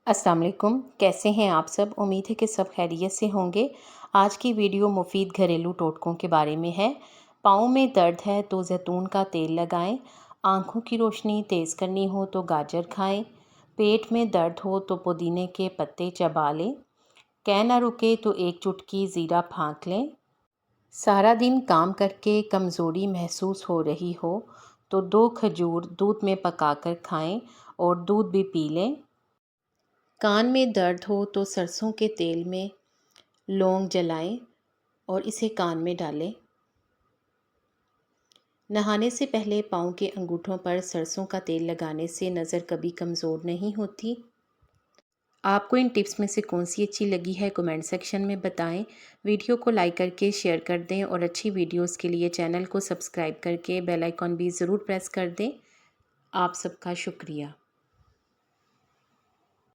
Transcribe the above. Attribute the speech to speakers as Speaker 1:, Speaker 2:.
Speaker 1: अस्सलाम वालेकुम। कैसे हैं आप सब? उम्मीद है कि सब खैरियत से होंगे। आज की वीडियो मुफीद घरेलू टोटकों के बारे में है। पाँव में दर्द है तो जैतून का तेल लगाएं। आँखों की रोशनी तेज़ करनी हो तो गाजर खाएं। पेट में दर्द हो तो पुदीने के पत्ते चबा लें। कह ना रुके तो एक चुटकी ज़ीरा फाँक लें। सारा दिन काम करके कमज़ोरी महसूस हो रही हो तो 2 खजूर दूध में पकाकर खाएं और दूध भी पी लें। कान में दर्द हो तो सरसों के तेल में लौंग जलाएं और इसे कान में डालें। नहाने से पहले पाँव के अंगूठों पर सरसों का तेल लगाने से नज़र कभी कमज़ोर नहीं होती। आपको इन टिप्स में से कौन सी अच्छी लगी है कमेंट सेक्शन में बताएं। वीडियो को लाइक करके शेयर कर दें और अच्छी वीडियोस के लिए चैनल को सब्सक्राइब करके बेल आइकॉन भी ज़रूर प्रेस कर दें। आप सबका शुक्रिया।